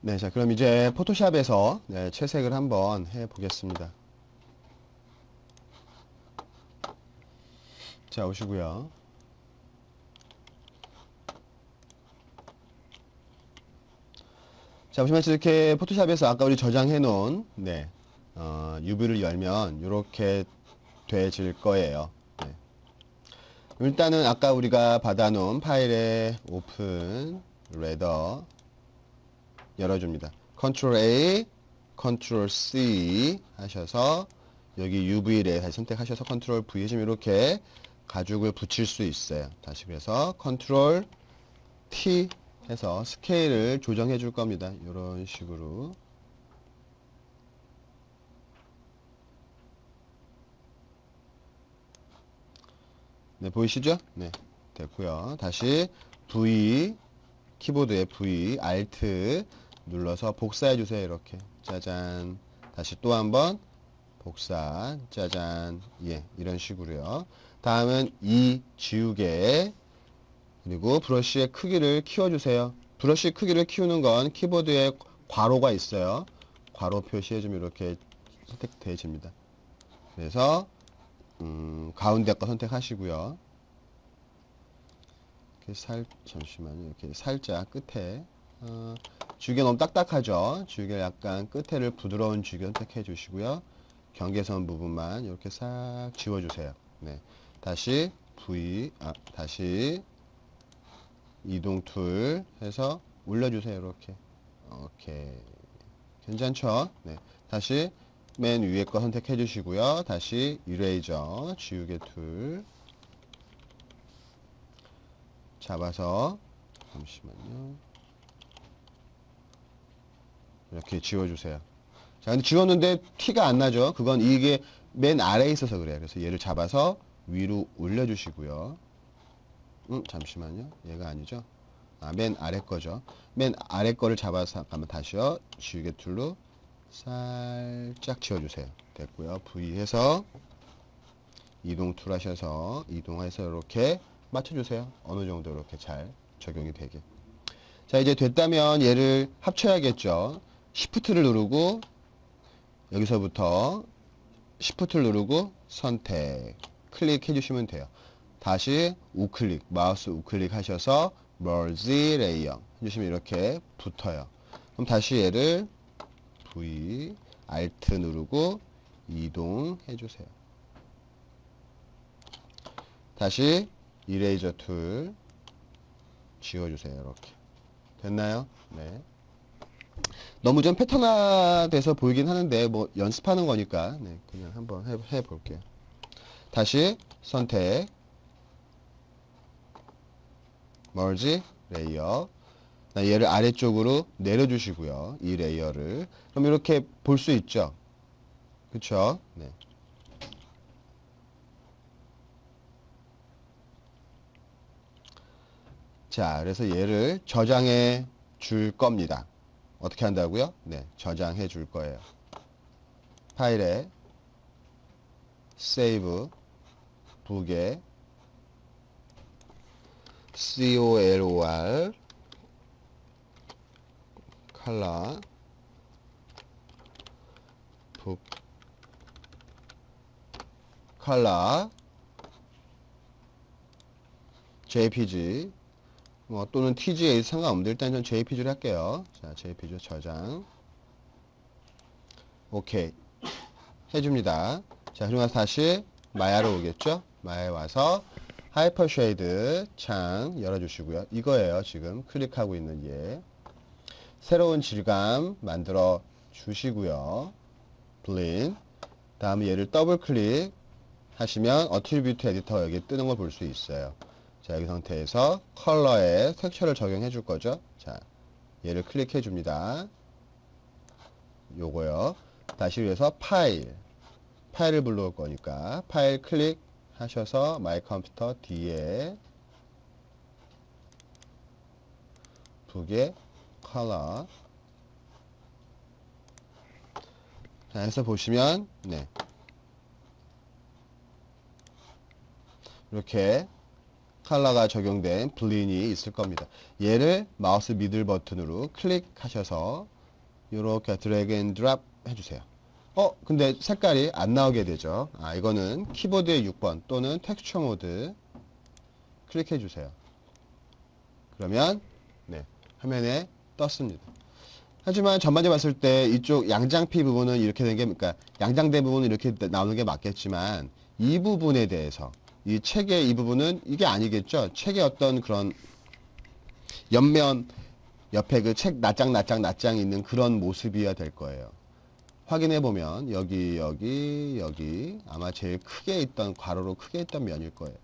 네, 자, 그럼 이제 포토샵에서 채색을 한번 해 보겠습니다. 자, 오시고요. 자, 보시면 이렇게 포토샵에서 아까 우리 저장해 놓은 UV를 열면 이렇게 돼질 거예요. 네. 일단은 아까 우리가 받아놓은 파일에 오픈 레더 열어줍니다. Ctrl A, Ctrl C 하셔서 여기 UV를 다시 선택하셔서 Ctrl V 해주면 이렇게 가죽을 붙일 수 있어요. 다시 그래서 Ctrl T 해서 스케일을 조정해 줄 겁니다. 이런 식으로. 네, 보이시죠? 네, 됐고요. 다시 V, 키보드에 V, Alt 눌러서 복사해 주세요. 이렇게. 짜잔. 다시 또 한번 복사, 짜잔. 예, 이런 식으로요. 다음은 이 지우개, 그리고 브러쉬의 크기를 키워주세요. 브러쉬 크기를 키우는 건 키보드에 괄호가 있어요. 괄호 표시해주면 이렇게 선택되어집니다. 그래서 가운데 거 선택하시고요. 이렇게 잠시만요. 이렇게 살짝 끝에 지우개 너무 딱딱하죠? 지우개 약간 끝에를 부드러운 지우개 선택해 주시고요. 경계선 부분만 이렇게 싹 지워주세요. 네. 다시 다시 이동 툴 해서 올려주세요. 이렇게. 오케이. 괜찮죠? 네. 다시 맨 위에 거 선택해 주시고요. 다시 이레이저 지우개 툴 잡아서 잠시만요. 이렇게 지워주세요. 자, 근데 지웠는데 티가 안 나죠? 그건 이게 맨 아래에 있어서 그래요. 그래서 얘를 잡아서 위로 올려주시고요. 잠시만요. 얘가 아니죠? 아, 맨 아래 거죠. 맨 아래 거를 잡아서 가면 다시요. 지우개 툴로 살짝 지워주세요. 됐고요. V 해서 이동 툴 하셔서 이동해서 이렇게 맞춰주세요. 어느 정도 이렇게 잘 적용이 되게. 자, 이제 됐다면 얘를 합쳐야겠죠. Shift를 누르고 여기서부터 Shift를 누르고 선택 클릭해 주시면 돼요. 다시 우클릭 마우스 우클릭 하셔서 Merge Layer 해주시면 이렇게 붙어요. 그럼 다시 얘를 V Alt 누르고 이동해 주세요. 다시 이레이저 툴 지워주세요. 이렇게 됐나요? 네. 너무 좀 패턴화돼서 보이긴 하는데 뭐 연습하는 거니까 그냥 한번 해볼게요. 다시 선택 멀지 레이어 얘를 아래쪽으로 내려주시고요. 이 레이어를 그럼 이렇게 볼 수 있죠. 그쵸? 네. 자, 그래서 얘를 저장해 줄 겁니다. 어떻게 한다고요? 네, 저장해 줄 거예요. 파일에 save 북에 color 컬러 북 컬러 jpg 또는 tga 상관없는데 일단 전 jpg를 할게요. 자, jpg 저장 오케이 해줍니다. 자, 그리고 나서 다시 마야로 오겠죠. 마야에 와서 하이퍼 쉐이드 창 열어주시고요. 이거예요. 지금 클릭하고 있는 얘. 새로운 질감 만들어 주시고요. 블린. 다음에 얘를 더블 클릭 하시면 어트리뷰트 에디터 여기 뜨는 걸 볼 수 있어요. 자, 이 상태에서 컬러에 텍스처를 적용해 줄 거죠. 자, 얘를 클릭해 줍니다. 요거요. 다시 위해서 파일을 불러올 거니까 파일 클릭 하셔서 마이 컴퓨터 D에 북의 컬러 자, 해서 보시면 이렇게 컬러가 적용된 블린이 있을 겁니다. 얘를 마우스 미들 버튼으로 클릭하셔서 이렇게 드래그 앤 드랍 해주세요. 근데 색깔이 안 나오게 되죠. 이거는 키보드의 6번 또는 텍스처 모드 클릭해 주세요. 그러면 네, 화면에 떴습니다. 하지만 전반적으로 봤을 때 이쪽 양장피 부분은 이렇게 된 게, 그러니까 양장대 부분은 이렇게 나오는 게 맞겠지만 이 부분에 대해서 이 책의 이 부분은 이게 아니겠죠. 책의 어떤 그런 옆면 옆에 그 책 낱장 있는 그런 모습이어야 될 거예요. 확인해 보면 여기 아마 제일 크게 있던 괄호로 크게 있던 면일 거예요.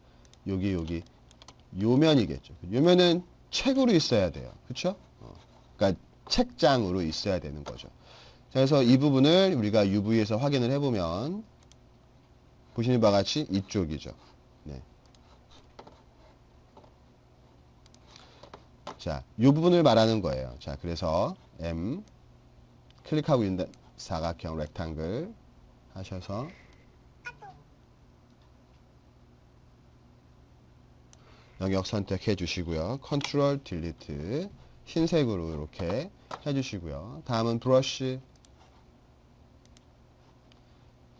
여기 요 면이겠죠. 요 면은 책으로 있어야 돼요. 그쵸? 그러니까 책장으로 있어야 되는 거죠. 그래서 이 부분을 우리가 UV에서 확인을 해보면 보시는 바와 같이 이쪽이죠. 네. 자, 이 부분을 말하는 거예요. 자, 그래서 M 클릭하고 있는 사각형 렉탱글 하셔서 영역 선택해 주시고요. 컨트롤 딜리트 흰색으로 이렇게 해 주시고요. 다음은 브러쉬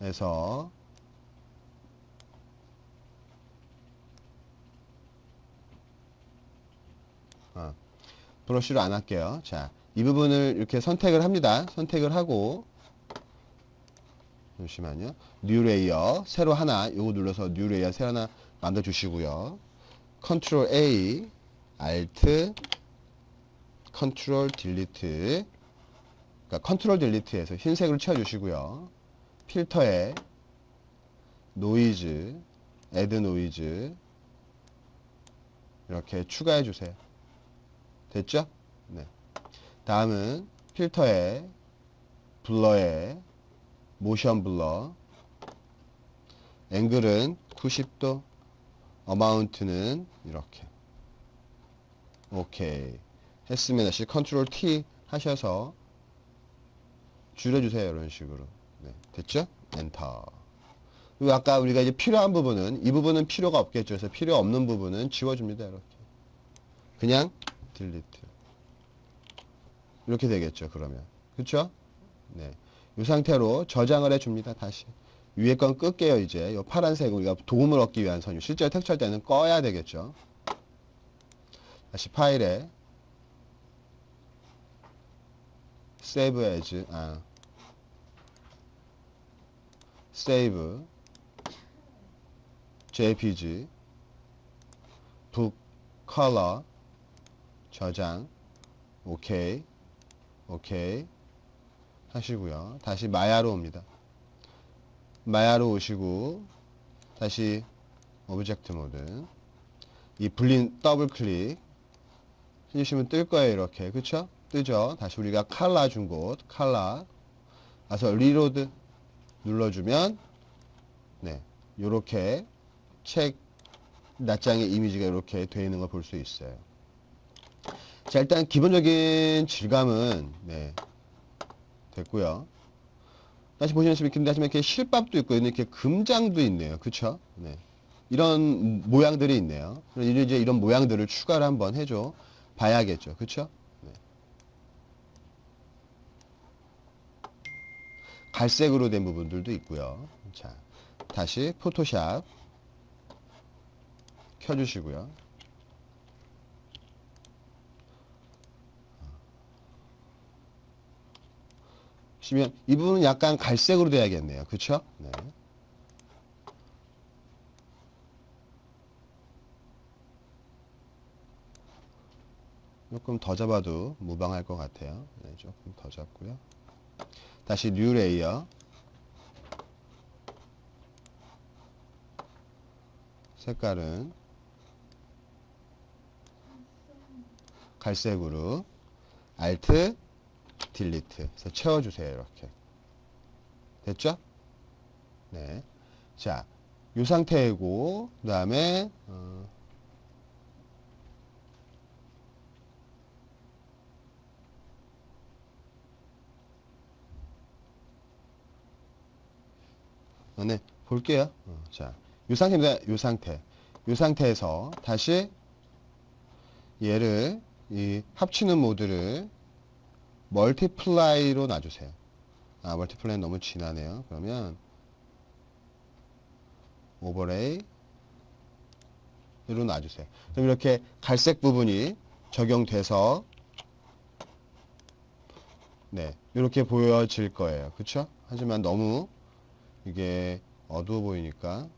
에서 브러쉬로 안 할게요. 자, 이 부분을 이렇게 선택을 합니다. 선택을 하고 잠시만요. 뉴 레이어 새로 하나 요거 눌러서 뉴 레이어 새로 하나 만들어 주시고요. 컨트롤 A 알트 컨트롤 딜리트 그러니까 컨트롤 딜리트에서 흰색으로 채워 주시고요. 필터에 노이즈 애드 노이즈 이렇게 추가해 주세요. 됐죠? 네. 다음은 필터에 블러에 모션 블러 앵글은 90도 어마운트는 이렇게 오케이 했으면 다시 컨트롤 T 하셔서 줄여주세요. 이런 식으로 네, 됐죠? 엔터. 그리고 아까 우리가 이제 필요한 부분은 이 부분은 필요가 없겠죠. 그래서 필요 없는 부분은 지워줍니다. 이렇게 그냥 딜리트 이렇게 되겠죠. 그러면 그쵸? 네. 이 상태로 저장을 해줍니다. 다시 위에 건 끌게요. 이제 이 파란색 우리가 도움을 얻기 위한 선유 실제로 텍스처할 때는 꺼야 되겠죠. 다시 파일에 save as save jpg book color 저장 오케이 하시고요. 다시 마야로 옵니다. 마야로 오시고 다시 오브젝트 모드 이 불린 더블 클릭 해주시면 뜰 거예요. 이렇게 그쵸? 뜨죠? 다시 우리가 칼라 준 곳 칼라 가서 리로드 눌러주면 네 요렇게 책 낱장의 이미지가 이렇게 되어 있는 걸 볼 수 있어요. 자 일단 기본적인 질감은 네 됐고요. 다시 보시면 이렇게 실밥도 있고 이렇게 금장도 있네요. 그쵸? 네. 이런 모양들이 있네요. 이제 이런 모양들을 추가를 한번 해줘 봐야겠죠. 그쵸? 네. 갈색으로 된 부분들도 있고요. 자, 다시 포토샵 켜주시고요. 보시면 이 부분은 약간 갈색으로 돼야겠네요. 그쵸? 네. 조금 더 잡아도 무방할 것 같아요. 네, 조금 더 잡고요. 다시 뉴 레이어 색깔은 갈색으로 알트 딜리트 해서 채워주세요. 이렇게 됐죠? 네. 자, 이 상태이고 그 다음에 네, 볼게요. 자, 이 상태입니다. 이 상태. 이 상태에서 다시 얘를 이 합치는 모드를 멀티플라이로 놔주세요. 아, 멀티플라이 너무 진하네요. 그러면 오버레이로 놔주세요. 그럼 이렇게 갈색 부분이 적용돼서 네, 이렇게 보여질 거예요. 그쵸? 하지만 너무 이게 어두워 보이니까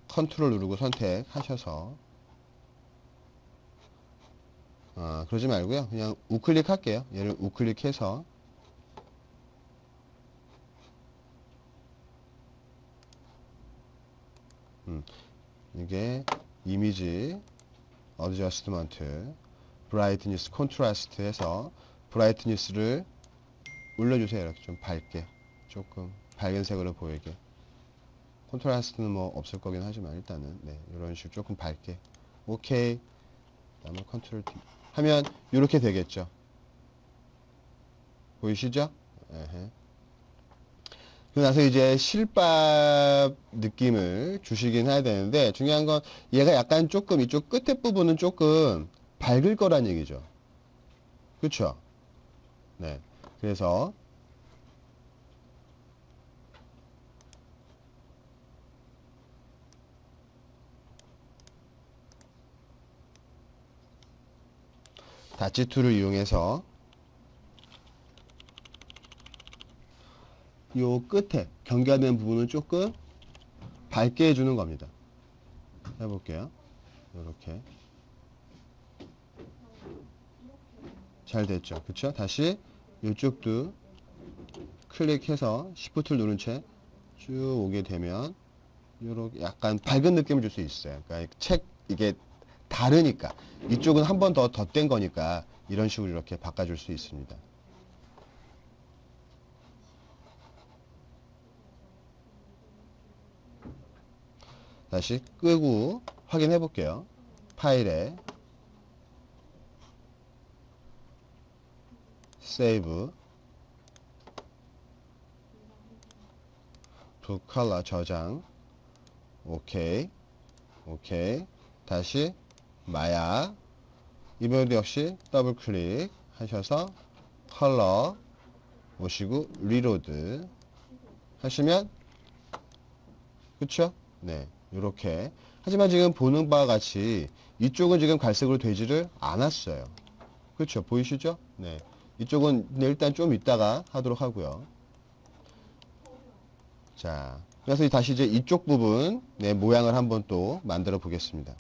컨트롤 누르고 선택하셔서 그러지 말고요. 그냥 우클릭 할게요. 얘를 우클릭해서 이게 이미지 어드저스트먼트 브라이트니스 콘트라스트 해서 브라이트니스를 올려주세요. 이렇게 좀 밝게 조금 밝은 색으로 보이게. 콘트라스트는 뭐 없을 거긴 하지만 일단은 네, 이런 식으로 조금 밝게. 오케이. 그다음에 컨트롤 D 하면 이렇게 되겠죠. 보이시죠? 에헤. 그러고 나서 이제 실밥 느낌을 주시긴 해야 되는데 중요한 건 얘가 약간 조금 이쪽 끝에 부분은 조금 밝을 거란 얘기죠. 그쵸? 네. 그래서 다치 툴을 이용해서 요 끝에 경계된 부분은 조금 밝게 해주는 겁니다. 해볼게요. 이렇게 잘 됐죠. 그쵸? 다시 이쪽도 클릭해서 Shift 누른 채 쭉 오게 되면 요렇게 약간 밝은 느낌을 줄 수 있어요. 그러니까 책 이게 다르니까 이쪽은 한 번 더 덧댄 거니까 이런 식으로 이렇게 바꿔줄 수 있습니다. 다시 끄고 확인해 볼게요. 파일에 세이브 to color 저장 오케이 오케이 다시 마야 이번에도 역시 더블 클릭 하셔서 컬러 오시고 리로드 하시면 그쵸? 네 이렇게 하지만 지금 보는 바와 같이 이쪽은 지금 갈색으로 되지를 않았어요. 그렇죠? 보이시죠? 네 이쪽은 일단 좀 이따가 하도록 하고요. 자 그래서 다시 이제 이쪽 부분 네, 모양을 한번 또 만들어 보겠습니다.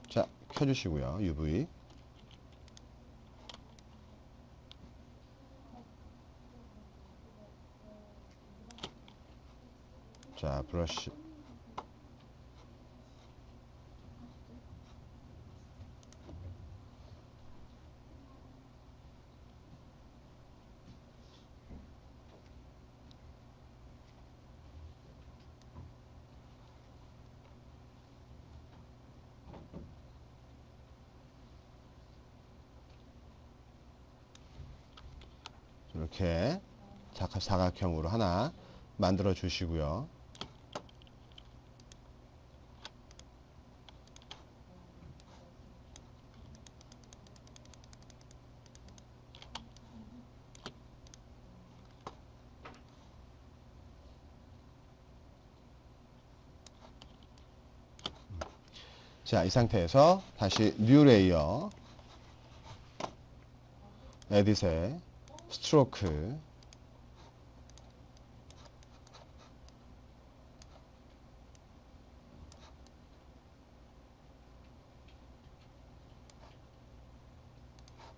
자 켜주시고요. UV 자 브러쉬 이렇게 사각형으로 하나 만들어 주시고요. 자, 이 상태에서 다시 뉴 레이어 에딧에 스트로크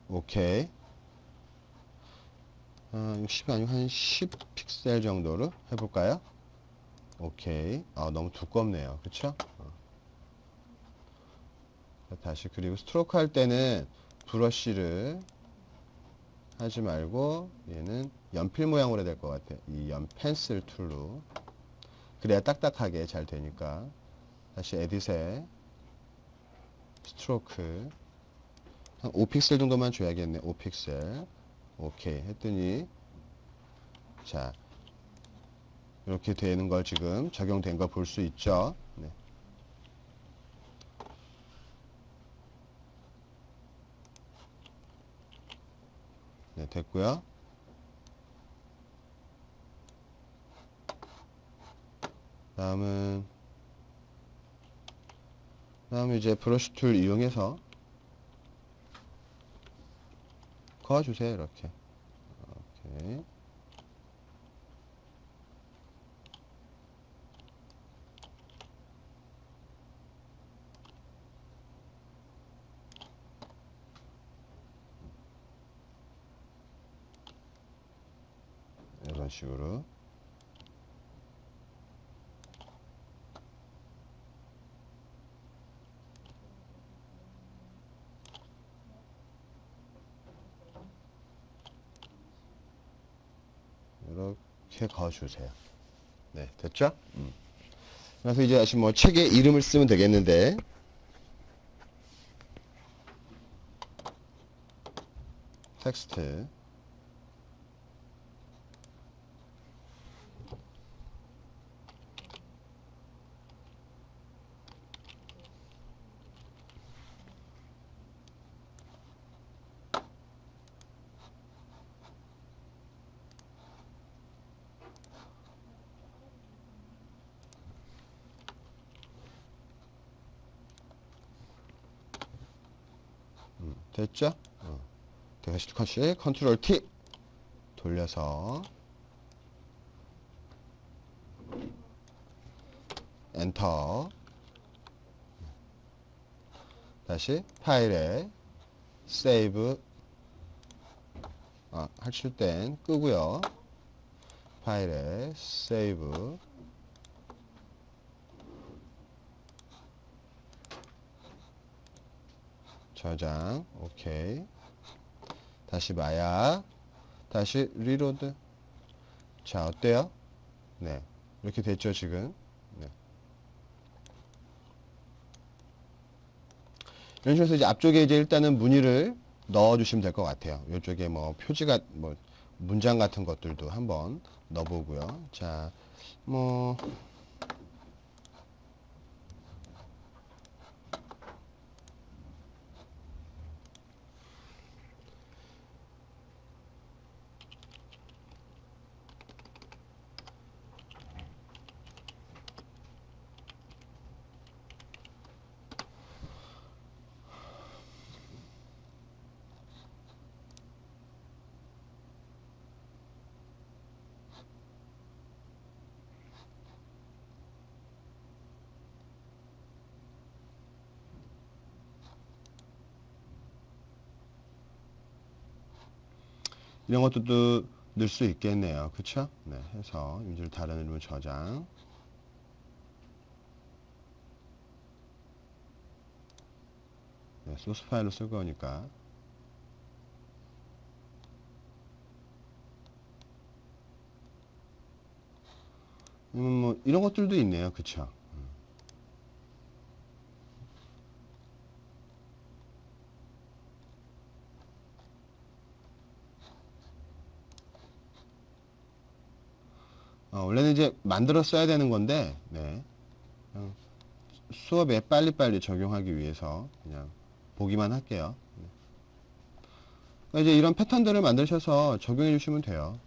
오케이 60이 아니고 한 10 픽셀 정도로 해볼까요? 오케이 너무 두껍네요 그쵸? 다시 그리고 스트로크 할 때는 브러쉬를 하지 말고 얘는 연필 모양으로 해야 될 것 같아요. 이 펜슬 툴로 그래야 딱딱하게 잘 되니까 다시 에딧에 스트로크 한 5픽셀 정도만 줘야겠네. 5픽셀. 오케이 했더니 자 이렇게 되는 걸 지금 적용된 걸 볼 수 있죠. 네. 네, 됐고요. 다음은 이제 브러쉬 툴 이용해서 그어주세요. 이렇게. 오케이. 이런 식으로. 이렇게 그어주세요. 네, 됐죠? 그래서 이제 다시 뭐 책에 이름을 쓰면 되겠는데, 텍스트. 됐죠? 다시 컨트롤 T 돌려서 엔터. 다시 파일에 세이브 하실 땐 끄고요. 파일에 세이브 저장. 오케이. 다시 마약. 다시 리로드. 자, 어때요? 네. 이렇게 됐죠, 지금. 네. 이런 식으로 해서 이제 앞쪽에 이제 일단은 무늬를 넣어주시면 될 것 같아요. 이쪽에 뭐 표지가, 뭐, 문장 같은 것들도 한번 넣어보고요. 자, 뭐, 이런 것들도 넣을 수 있겠네요. 그쵸? 네. 해서 이미지를 다른 이름으로 저장. 네, 소스 파일로 쓸 거니까. 뭐, 이런 것들도 있네요. 그쵸? 원래는 이제 만들어 써야 되는 건데, 네. 수업에 빨리빨리 적용하기 위해서 그냥 보기만 할게요. 그러니까 이제 이런 패턴들을 만드셔서 적용해 주시면 돼요.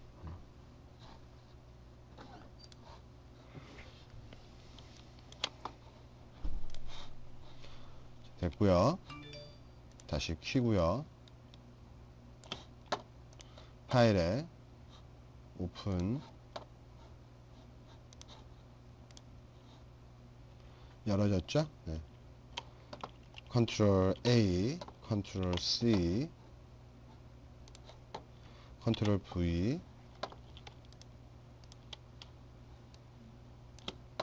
됐고요. 다시 키고요. 파일에 오픈 열어졌죠? 네. 컨트롤 A, 컨트롤 C, 컨트롤 V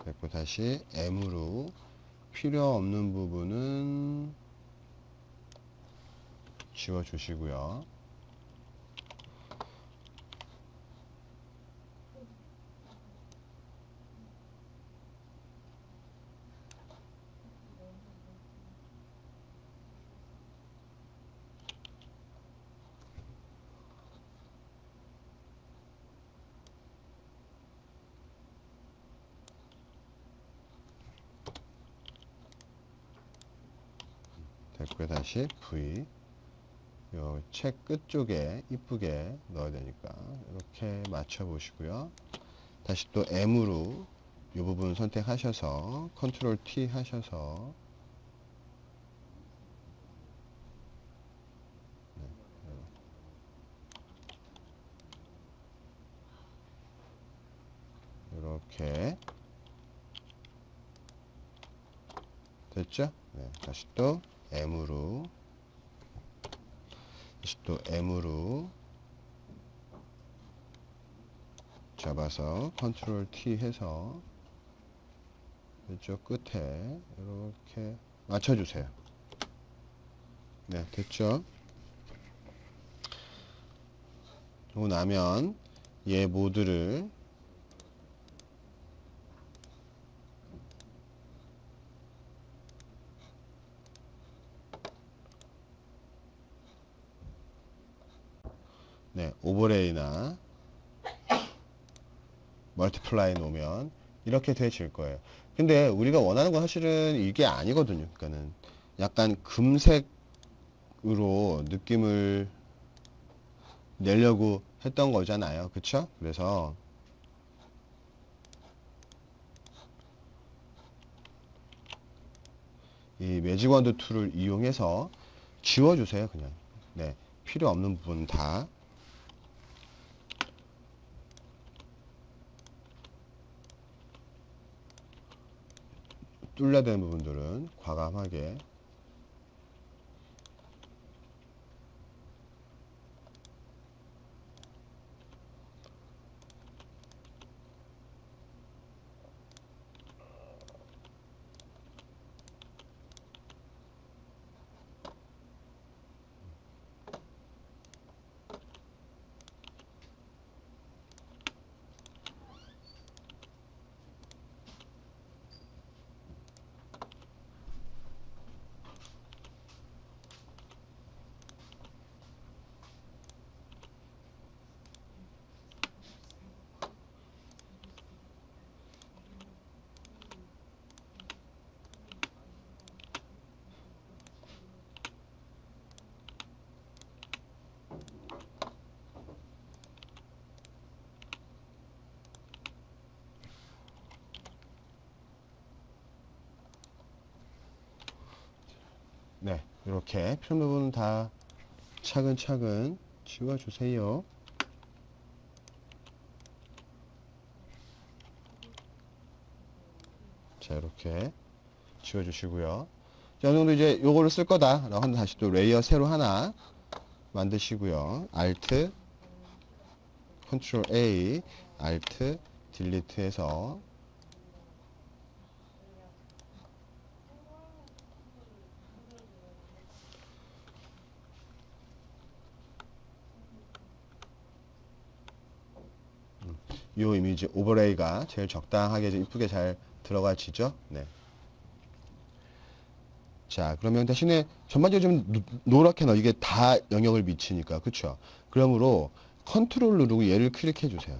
됐고 다시 M으로 필요 없는 부분은 지워 주시고요. 됐고요. 다시 V. 요 책 끝쪽에 이쁘게 넣어야 되니까 이렇게 맞춰 보시고요. 다시 또 M으로 이 부분 선택하셔서 컨트롤 T 하셔서 이렇게 됐죠? 네, 다시 또 M으로 잡아서 컨트롤 T 해서 이쪽 끝에 이렇게 맞춰주세요. 네, 됐죠? 그러고 나면 얘 모드를 네, 오버레이나 멀티플라이 놓으면 이렇게 되질 거예요. 근데 우리가 원하는 건 사실은 이게 아니거든요. 그러니까는 약간 금색으로 느낌을 내려고 했던 거잖아요. 그쵸? 그래서 이 매직 원드 툴을 이용해서 지워주세요. 그냥. 네, 필요 없는 부분 다. 뚫려야 되는 부분들은 과감하게. 네, 이렇게 필요한 부분은 다 차근차근 지워주세요. 자, 이렇게 지워주시고요. 자, 어느 정도 이제 요거를 쓸 거다 라고 하면 다시 또 레이어 새로 하나 만드시고요. Alt, Ctrl A, Alt, Delete 해서 이 이미지 오버레이가 제일 적당하게 이쁘게 잘 들어가지죠. 네. 자, 그러면 대신에 전반적으로 좀 노랗게 이게 다 영역을 미치니까 그쵸? 그러므로 컨트롤 누르고 얘를 클릭해 주세요.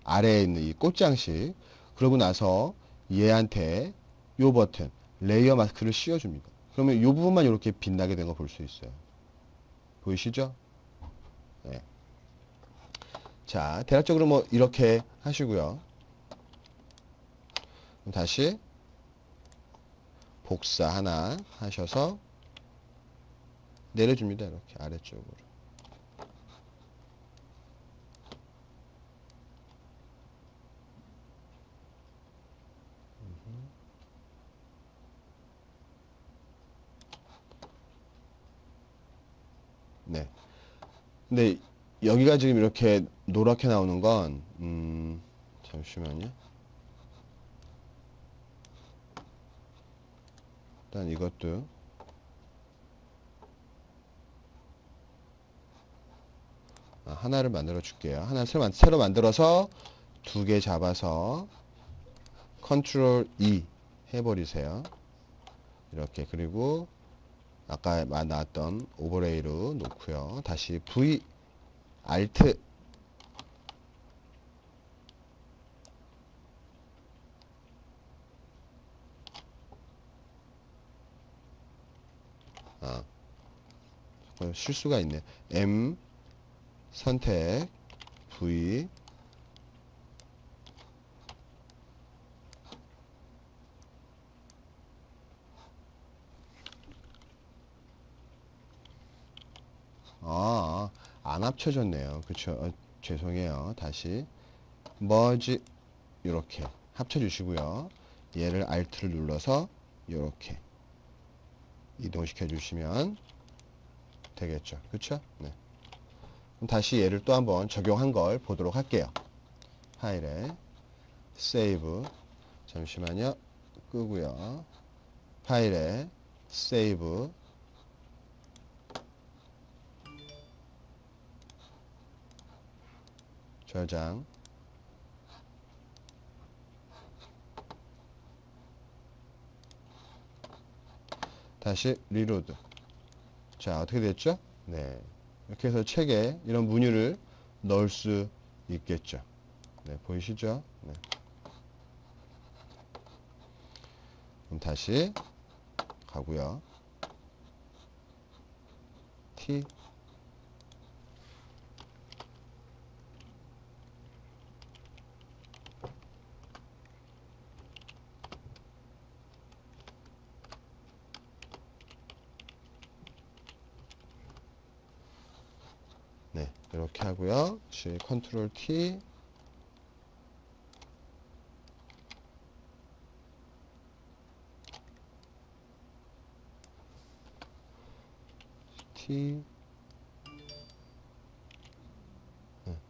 아래에 있는 이 꽃장식. 그러고 나서 얘한테 요 버튼 레이어 마스크를 씌워줍니다. 그러면 이 부분만 이렇게 빛나게 된 거 볼 수 있어요. 보이시죠? 네. 자, 대략적으로 뭐 이렇게 하시고요. 다시 복사 하나 하셔서 내려줍니다. 이렇게 아래쪽으로. 네. 근데 여기가 지금 이렇게 노랗게 나오는 건 잠시만요. 일단 이것도 하나를 만들어 줄게요. 하나 새로 만들어서 두 개 잡아서 컨트롤 E 해버리세요. 이렇게. 그리고 아까 나왔던 오버레이로 놓고요. 다시 V Alt 실수가 있네. M 선택 V 안 합쳐졌네요. 그쵸? 죄송해요. 다시 merge 이렇게 합쳐주시고요. 얘를 Alt를 눌러서 이렇게 이동시켜 주시면 되겠죠. 그쵸? 네. 그럼 다시 얘를 또 한번 적용한 걸 보도록 할게요. 파일에 save 잠시만요. 끄고요. 파일에 save 저장 다시 리로드. 자, 어떻게 됐죠? 네. 이렇게 해서 책에 이런 문유를 넣을 수 있겠죠. 네, 보이시죠? 네. 그럼 다시 가고요. T 네, 이렇게 하고요. 다시 컨트롤 T T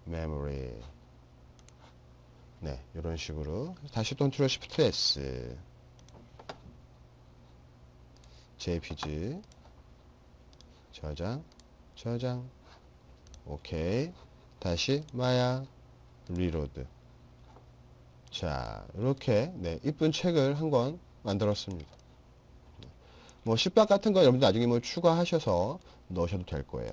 memory 네, 이런 식으로 다시 컨트롤 Shift S JPG 저장 오케이 다시 마야 리로드 자 이렇게 네 이쁜 책을 한 권 만들었습니다. 뭐 10박 같은 거 여러분들 나중에 뭐 추가하셔서 넣으셔도 될 거예요.